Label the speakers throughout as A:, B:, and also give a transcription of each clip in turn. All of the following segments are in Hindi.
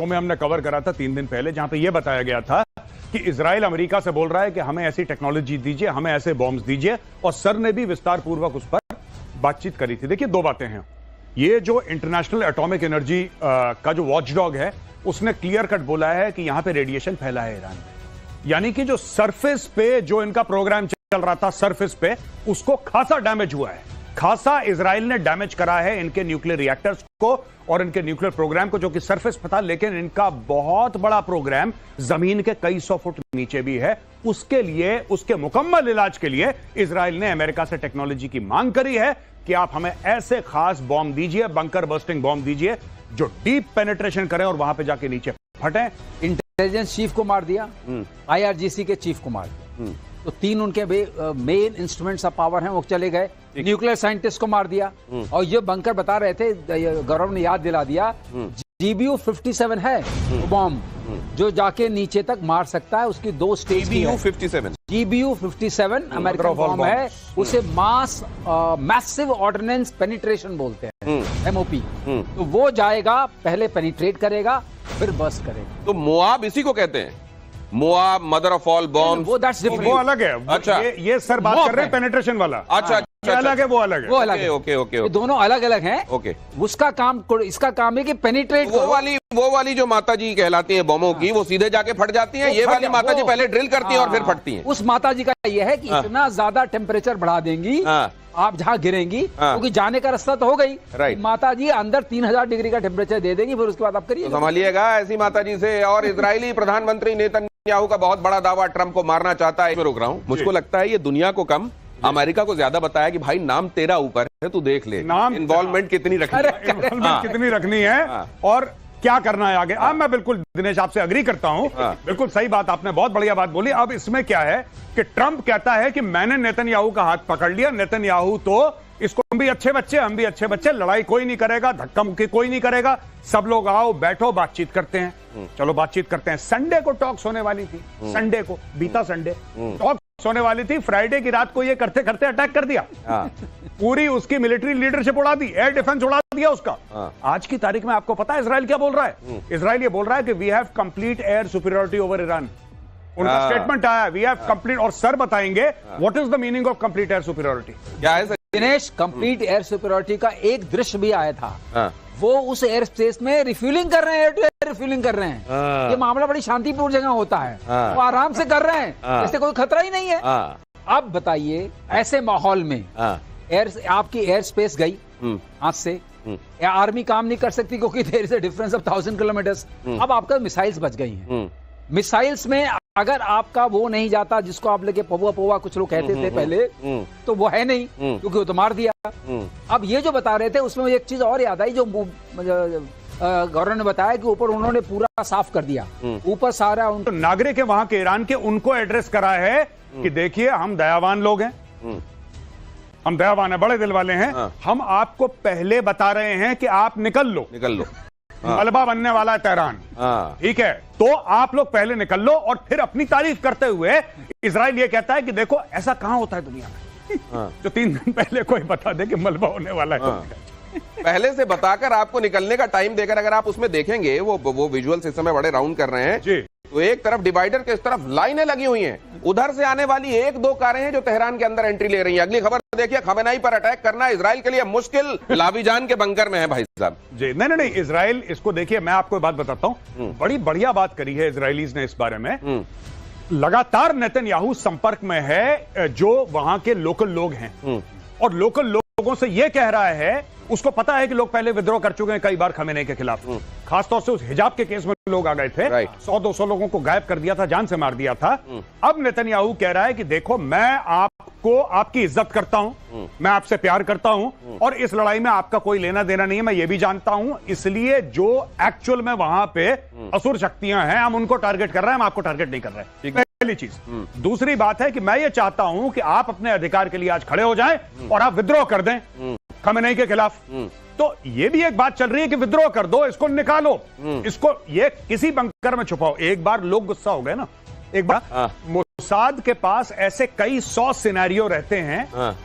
A: में हमने कवर करा था 3 दिन पहले, जहां पे यह बताया गया था कि इजराइल अमेरिका से बोल रहा है कि हमें ऐसी टेक्नोलॉजी दीजिए, हमें ऐसे बॉम्ब्स दीजिए, और सर ने भी विस्तार पूर्वक उस पर बातचीत करी थी। देखिए, 2 बातें हैं। ये जो इंटरनेशनल एटॉमिक एनर्जी का जो वॉचडॉग है, उसने क्लियर कट बोला है कि यहां पे रेडिएशन फैला है ईरान में, यानी कि जो सरफेस पे जो इनका प्रोग्राम चल रहा था, सरफेस पे उसको खासा डैमेज हुआ है, खासा इजराइल ने डैमेज करा है इनके न्यूक्लियर रिएक्टर्स को और इनके न्यूक्लियर प्रोग्राम को, जो कि सरफेस पे था, लेकिन इनका बहुत बड़ा प्रोग्राम जमीन के कई 100 फुट नीचे भी है। उसके लिए, उसके मुकम्मल इलाज के लिए इजराइल ने अमेरिका से टेक्नोलॉजी की मांग करी है कि आप हमें ऐसे खास बॉम्ब दीजिए, बंकर बस्टिंग बॉम्ब दीजिए, जो डीप पेनिट्रेशन करें और वहां पे जाके नीचे फटे।
B: इंटेलिजेंस चीफ को मार दिया, IRGC के चीफ को मार दिया, तो 3 उनके मेन इंस्ट्रूमेंट्स ऑफ पावर हैं, वो चले गए। न्यूक्लियर साइंटिस्ट को मार दिया, और ये बंकर बता रहे थे, गौरव ने याद दिला दिया, GBU 57 है बॉम्ब जो जाके नीचे तक मार सकता है। उसकी 2 स्टेज की है। GBU 57 अमेरिकन बॉम्ब है, उसे मैसिव ऑर्डिनेंस पेनिट्रेशन बोलते हैं, MOP। तो वो जाएगा, पहले पेनिट्रेट करेगा, फिर बस्ट करेगा।
C: तो मोआब इसी को कहते हैं, Moab, mother of all bombs.
A: वो अलग है।
C: अच्छा,
A: ये सर बात कर रहे हैं पेनिट्रेशन वाला।
C: अच्छा,
A: अलग है, वो अलग है,
B: वो अलग है।
C: ओके,
B: दोनों अलग अलग हैं।
C: ओके,
B: उसका काम, इसका काम है कि पेनिट्रेट।
C: वो वाली जो माता जी कहलाती हैं बमों की, वो सीधे जाके फट जाती हैं। ये वाली माता जी पहले ड्रिल करती हैं और फिर फटती हैं।
B: उस माता जी का ये है कि इतना ज्यादा टेम्परेचर बढ़ा देंगी आप जहां गिरेंगी, क्योंकि जाने का रास्ता तो हो गई,
C: राइट।
B: माता जी अंदर 3000 डिग्री का टेम्परेचर दे देंगी, फिर उसके बाद आप करिए।
C: तो संभालिएगा ऐसी माता जी से। और इजरायली प्रधानमंत्री नेतन्याहू का बहुत बड़ा दावा, ट्रंप को मारना चाहता है। मैं रोक रहा हूं, मुझको लगता है ये दुनिया को कम, अमेरिका को ज्यादा बताया कि भाई नाम तेरा ऊपर है, तू देख ले इन्वॉल्वमेंट कितनी
A: रखनी है और क्या करना है आगे। अब मैं बिल्कुल दिनेश आपसे अग्री करता हूं, बिल्कुल सही बात, आपने बहुत बढ़िया बात बोली। अब इसमें क्या है कि ट्रंप कहता है कि मैंने नेतन्याहू का हाथ पकड़ लिया, नेतन्याहू तो इसको, हम भी अच्छे बच्चे, लड़ाई कोई नहीं करेगा, धक्का मुक्की कोई नहीं करेगा, सब लोग आओ बैठो, बातचीत करते हैं। चलो बातचीत करते हैं। संडे को टॉक्स होने वाली थी, संडे को, बीता संडे टॉक्स होने वाली थी। फ्राइडे की रात को ये करते करते अटैक कर दिया, पूरी उसकी मिलिट्री लीडरशिप उड़ा दी, एयर डिफेंस उड़ा दिया उसका। आज की तारीख में आपको पता है इजराइल क्या बोल रहा है? इजराइल ये बोल रहा है कि we have complete air superiority over Iran. उनका स्टेटमेंट आया, वी हैव कंप्लीट, और सर बताएंगे what is the meaning of complete air superiority.
C: क्या है
B: दिनेश? कंप्लीट एयर सुपीरियरिटी का एक दृश्य भी आया था, वो उस एयर स्पेस में रिफ्यूलिंग कर रहे हैं, एयर टू एयर रिफ्यूलिंग कर रहे हैं। ये मामला बड़ी शांतिपूर्ण जगह होता है, वो आराम से कर रहे हैं, इससे कोई खतरा ही नहीं है। अब बताइए, ऐसे माहौल में आपकी एयर स्पेस गई हाथ से, आर्मी काम नहीं कर सकती क्योंकि there is a difference of 1000 kilometres. अब आपका मिसाइल्स बच गई हैं। मिसाइल्स में अगर आपका वो नहीं जाता, जिसको आप लेके पौवा कुछ लोग कहते थे पहले, तो वो है नहीं, क्योंकि वो तो मार दिया। अब ये जो बता रहे थे, उसमें मुझे एक चीज और याद आई, जो गौरव ने बताया कि ऊपर उन्होंने पूरा साफ कर दिया, ऊपर सारा उनको
A: नागरिक है वहां के, ईरान के, उनको एड्रेस करा है कि देखिए हम दयावान लोग हैं, हम दयावान है, बड़े दिल वाले हैं, हम आपको पहले बता रहे हैं कि आप निकल लो, मलबा बनने वाला है तेहरान, ठीक है, तो आप लोग पहले निकल लो। और फिर अपनी तारीफ करते हुए इजराइल ये कहता है कि देखो ऐसा कहां होता है दुनिया में जो 3 दिन पहले कोई बता दे कि मलबा होने वाला है।
C: पहले से बताकर आपको निकलने का टाइम देकर, अगर आप उसमें देखेंगे, वो विजुअल्स इस समय बड़े राउंड कर रहे हैं जी, तो एक तरफ डिवाइडर के इस तरफ लाइनें लगी हुई हैं, उधर से आने वाली 1-2 कारें हैं जो तेहरान के अंदर एंट्री ले रही हैं। अगली खबर देखिए, खमेनाई पर अटैक करना इजराइल के लिए मुश्किल, लाबीजान के बंकर में है भाई साहब
A: जी। नहीं, इजराइल इसको देखिए, मैं आपको बात बताता हूं, बड़ी बढ़िया बात करी है इजरायलीज ने इस बारे में। लगातार नेतन्याहू संपर्क में है जो वहां के लोकल लोग हैं, और लोकल लोगों से यह कह रहा है, उसको पता है कि लोग पहले विद्रोह कर चुके हैं कई बार खमेनी के खिलाफ, खासतौर से उस हिजाब के केस में लोग आ गए थे, 100-200 लोगों को गायब कर दिया था, जान से मार दिया था। अब नेतन्याहू कह रहा है कि देखो, मैं आपको, आपकी इज्जत करता हूं, मैं आपसे प्यार करता हूं, और इस लड़ाई में आपका कोई लेना देना नहीं है, मैं ये भी जानता हूं, इसलिए जो एक्चुअल में वहां पे असुर शक्तियां हैं, हम उनको टारगेट कर रहे हैं, हम आपको टारगेट नहीं कर रहे। पहली चीज। दूसरी बात है कि मैं ये चाहता हूं कि आप अपने अधिकार के लिए आज खड़े हो जाएं और आप विद्रोह कर दें खमेनी के खिलाफ। तो ये भी एक बात चल रही है कि विद्रोह कर दो, इसको निकालो, इसको ये किसी बंकर में छुपाओ। एक बार लोग गुस्सा हो गए ना, एक बार मोसाद के पास ऐसे कई 100 सिनेरियो रहते हैं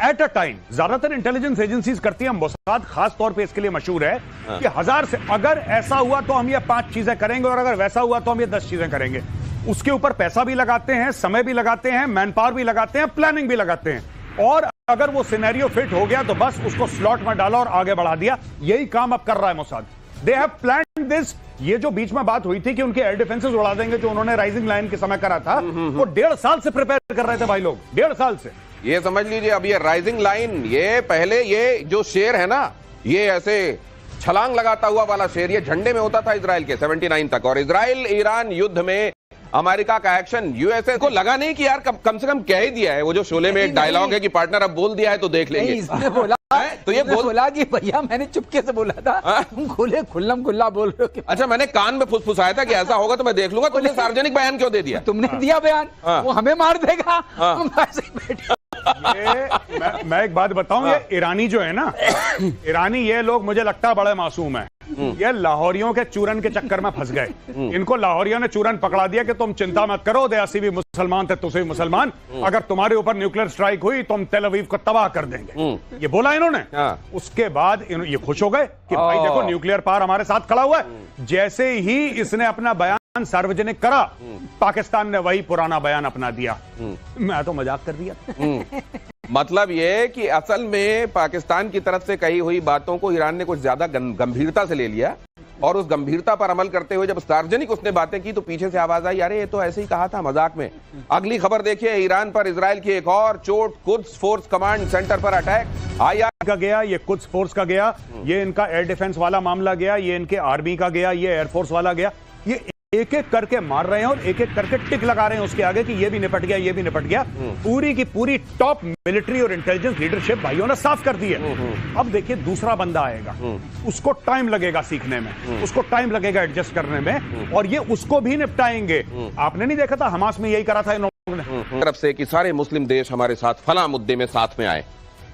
A: एट अ टाइम। ज्यादातर इंटेलिजेंस एजेंसीज करती है, मोसाद खास तौर पे इसके लिए मशहूर है कि 1000 से अगर ऐसा हुआ तो हम ये 5 चीजें करेंगे और अगर वैसा हुआ तो हम ये 10 चीजें करेंगे। उसके ऊपर पैसा भी लगाते हैं, समय भी लगाते हैं, मैन पावर भी लगाते हैं, प्लानिंग भी लगाते हैं, और अगर वो सिनेरियो फिट हो गया तो बस उसको स्लॉट में डाला और आगे बढ़ा दिया। यही काम अब कर रहा है Mossad. They have planned this. ये जो बीच में बात हुई थी कि उनके एयर डिफेंसेस उड़ा देंगे, जो उन्होंने राइजिंग लाइन के समय करा था, वो 1.5 साल से प्रिपेयर कर रहे थे भाई लोग, 1.5 साल से।
C: ये समझ लीजिए अब ये राइजिंग लाइन, ये पहले ये जो शेर है ना, ये ऐसे छलांग लगाता हुआ वाला शेर, ये झंडे में होता था इजराइल के 79 तक। और इजराइल ईरान युद्ध में अमेरिका का एक्शन, यूएसए को लगा नहीं कि यार कम से कम कह ही दिया है। वो जो शोले में एक डायलॉग है कि पार्टनर अब बोल दिया है तो देख लेंगे।
B: इसने बोला
C: तो ये
B: बोला कि भैया मैंने चुपके से बोला था, तुम खुले खुल्लम खुल्ला बोल रहे हो। अच्छा,
C: मैंने कान में फुसफुसाया था कि ऐसा होगा तो मैं देख लूंगा। तुमने सार्वजनिक बयान क्यों दे दिया?
B: तुमने दिया बयान, वो हमें मार देगा।
A: मैं एक बात बताऊं, ये ईरानी जो है ना, ईरानी ये लोग मुझे लगता है बड़े मासूम है। ये लाहौरियों के चूरन के चक्कर में फंस गए। इनको लाहौरियों ने चूरन पकड़ा दिया कि तुम चिंता मत करो, देसी भी मुसलमान थे, तुसे भी मुसलमान, अगर तुम्हारे ऊपर न्यूक्लियर स्ट्राइक हुई तो हम तेल अवीव को तबाह कर देंगे। ये बोला इन्होंने। उसके बाद ये खुश हो गए कि भाई देखो न्यूक्लियर पावर हमारे साथ खड़ा हुआ है। जैसे ही इसने अपना बयान सार्वजनिक करा, पाकिस्तान ने वही पुराना बयान अपना दिया। मैं तो मजाक कर दिया।
C: मतलब ये कि असल में पाकिस्तान की तरफ से कही हुई बातों को ईरान ने कुछ ज्यादा गंभीरता से ले लिया, और उस गंभीरता पर अमल करते हुए जब सार्वजनिक उसने बातें की तो पीछे से आवाज आई, अरे ये तो ऐसे ही कहा था मजाक में। अगली खबर देखिए, ईरान पर इजराइल की एक और चोट, कुद्स फोर्स कमांड सेंटर पर अटैक।
A: आईआर का गया, ये कुद्स फोर्स का गया, ये इनका एयर डिफेंस वाला मामला गया, ये इनके आर्मी का गया, ये एयरफोर्स वाला गया। ये एक एक करके मार रहे हैं और एक एक करके टिक लगा रहे हैं उसके आगे कि ये भी निपट गया, ये भी निपट गया। पूरी की पूरी टॉप मिलिट्री और इंटेलिजेंस लीडरशिप भाइयों ने साफ कर दी है। अब देखिए दूसरा बंदा आएगा, उसको टाइम लगेगा सीखने में, उसको टाइम लगेगा एडजस्ट करने में, और ये उसको भी निपटाएंगे। आपने नहीं देखा था हमास में यही करा था इन्होंने
C: तरफ से कि सारे मुस्लिम देश हमारे साथ फला मुद्दे में साथ में आए।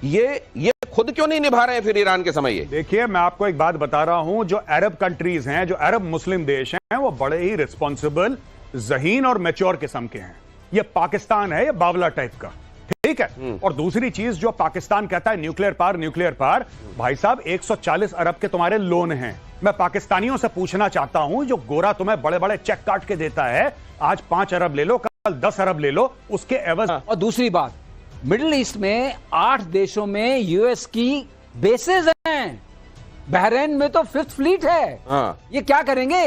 C: ये खुद क्यों नहीं निभा रहे हैं फिर ईरान के समय? ये
A: देखिए, मैं आपको एक बात बता रहा हूं, जो अरब कंट्रीज हैं, जो अरब मुस्लिम देश हैं, वो बड़े ही रिस्पॉन्सिबल, ज़हीन और मैच्योर किस्म के हैं। ये पाकिस्तान है, ये बावला टाइप का, ठीक है। और दूसरी चीज, जो पाकिस्तान कहता है न्यूक्लियर पावर, भाई साहब 140 अरब के तुम्हारे लोन हैं। मैं पाकिस्तानियों से पूछना चाहता हूं, जो गोरा तुम्हें बड़े बड़े चेक काट के देता है, आज 5 अरब ले लो, कल 10 अरब ले लो, उसके एवज।
B: और दूसरी बात, मिडिल ईस्ट में 8 देशों में यूएस की बेसेस हैं, बहरीन में तो 5th फ्लीट है। ये क्या करेंगे?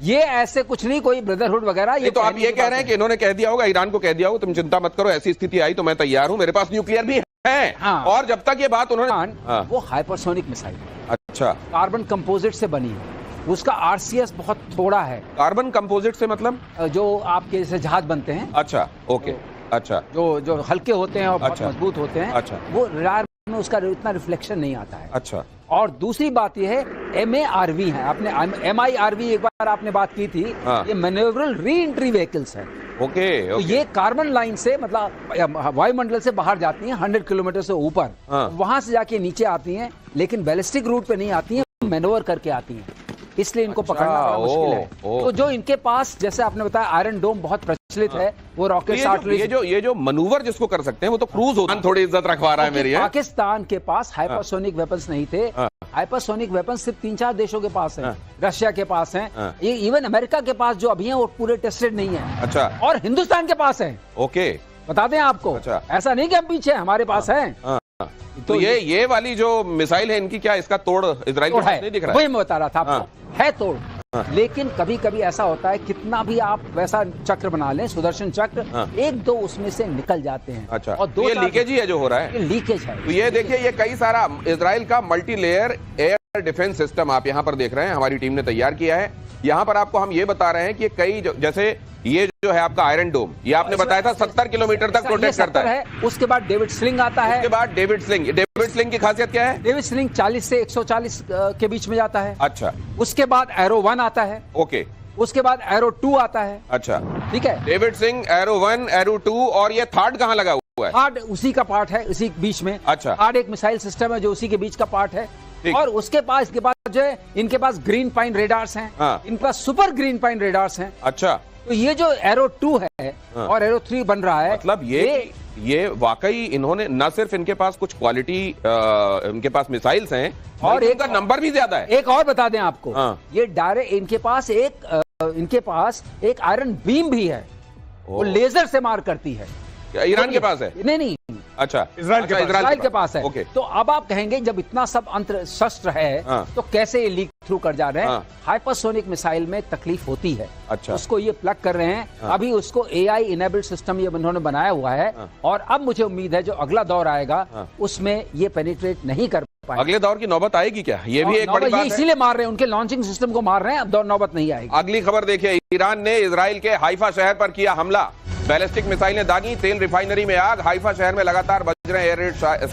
B: ये ऐसे कुछ नहीं, कोई ब्रदरहुड वगैरह। ये
C: तो आप ये कह रहे हैं कि इन्होंने कह दिया होगा, ईरान को कह दिया होगा, तुम चिंता मत करो, ऐसी स्थिति आई तो मैं तैयार हूं, मेरे पास न्यूक्लियर भी है। और जब तक ये बात उन्होंने,
B: वो हाइपरसोनिक मिसाइल,
C: अच्छा,
B: कार्बन कंपोजिट से बनी है, उसका आरसीएस बहुत थोड़ा है।
C: कार्बन कंपोजिट से मतलब
B: जो आपके जैसे जहाज बनते हैं।
C: अच्छा, ओके, अच्छा,
B: जो हल्के होते हैं और बहुत मजबूत होते हैं।
C: अच्छा,
B: वो रडार में उसका इतना रिफ्लेक्शन नहीं आता है।
C: अच्छा।
B: और दूसरी बात यह है, MARV है, आपने MIRV एक बार आपने बात की थी। ये मैन्यूवरल री एंट्री व्हीकल्स है।
C: ओके।
B: तो ये कार्बन लाइन से, मतलब वायुमंडल से बाहर जाती हैं 100 किलोमीटर से ऊपर, वहां से जाके नीचे आती हैं, लेकिन बैलिस्टिक रूट पे नहीं आती हैं, मैनोवर करके आती हैं, इसलिए इनको पकड़ना बड़ा मुश्किल है। तो जो इनके पास, जैसे आपने बताया, आयरन डोम बहुत प्रचलित है, वो रॉकेट
C: ये जो मनूवर जिसको कर सकते हैं वो तो क्रूज होता है। थोड़ी इज्जत रखवा रहा है मेरी।
B: पाकिस्तान के पास हाइपरसोनिक वेपन्स नहीं थे। हाइपरसोनिक वेपन्स सिर्फ 3-4 देशों के पास है, रशिया के पास है, ये इवन अमेरिका के पास जो अभी है वो पूरे टेस्टेड नहीं है।
C: अच्छा।
B: और हिंदुस्तान के पास है।
C: ओके,
B: बता दें आपको। अच्छा। ऐसा नहीं कि हम पीछे, हमारे पास है।
C: तो ये वाली जो मिसाइल है इनकी, क्या इसका तोड़ इजराइल को नहीं दिख रहा है?
B: वही मैं बता रहा था आपको, है तोड़। लेकिन कभी कभी ऐसा होता है, कितना भी आप वैसा चक्र बना लें, सुदर्शन चक्र, 1-2 उसमें से निकल जाते हैं।
C: अच्छा। और 2 ये लीकेज ही है जो हो रहा है,
B: ये लीकेज है।
C: तो ये देखिए, ये कई सारा इजराइल का multi layer air defence system आप यहाँ पर देख रहे हैं, हमारी टीम ने तैयार किया है। यहाँ पर आपको हम ये बता रहे हैं कि कई, जैसे ये जो है आपका आयरन डोम, ये आपने बताया था 70 किलोमीटर तक प्रोटेक्ट करता है।
B: उसके बाद डेविड स्लिंग आता है।
C: उसके बाद डेविड स्लिंग की खासियत क्या है?
B: डेविड स्लिंग 40 से 140 के बीच में जाता है।
C: अच्छा।
B: उसके बाद एरो 1 आता है।
C: ओके।
B: उसके बाद एरो 2 आता है।
C: अच्छा,
B: ठीक है।
C: डेविड स्लिंग, एरो 1, एरो 2, और ये थर्ड कहाँ लगा हुआ है?
B: थर्ड उसी का पार्ट है, उसी बीच में।
C: अच्छा।
B: थर्ड एक मिसाइल सिस्टम है जो उसी के बीच का पार्ट है। और उसके पास जो है इनके पास ग्रीन पाइन रेडार्स हैं, इनके पास सुपर ग्रीन पाइन रेडार्स हैं।
C: अच्छा,
B: तो ये जो एरो 2 है और एरो 3 बन रहा है,
C: मतलब ये वाकई इन्होंने न सिर्फ इनके पास कुछ क्वालिटी, इनके पास मिसाइल्स हैं और एक का नंबर भी ज्यादा है।
B: एक और बता दें आपको, ये डायरेक्ट इनके पास एक आयरन बीम भी है, वो लेजर से मार करती है।
C: ईरान के पास है?
B: नहीं,
C: अच्छा,
B: इजराइल के पास है। तो अब आप कहेंगे जब इतना सब अंतर शस्त्र है तो कैसे ये लीक थ्रू कर जा रहे हैं? हाइपरसोनिक मिसाइल में तकलीफ होती है।
C: अच्छा, उसको
B: ये प्लग कर रहे हैं। अभी उसको AI इनेबल्ड सिस्टम ये इन्होंने बनाया हुआ है और अब मुझे उम्मीद है जो अगला दौर आएगा उसमें ये पेनिट्रेट नहीं कर पाएगा।
C: अगले दौर की नौबत आएगी क्या? ये भी एक बड़ी बात है।
B: इसीलिए मार रहे हैं, उनके लॉन्चिंग सिस्टम को मार रहे हैं, अब दौर नौबत नहीं आएगी।
C: अगली खबर देखिए, ईरान ने इजराइल के हाइफा शहर पर किया हमला, बैलिस्टिक मिसाइलें दागी, तेल रिफाइनरी में आग, हाइफा शहर में लगातार बज रहे एयर रेड सायरन।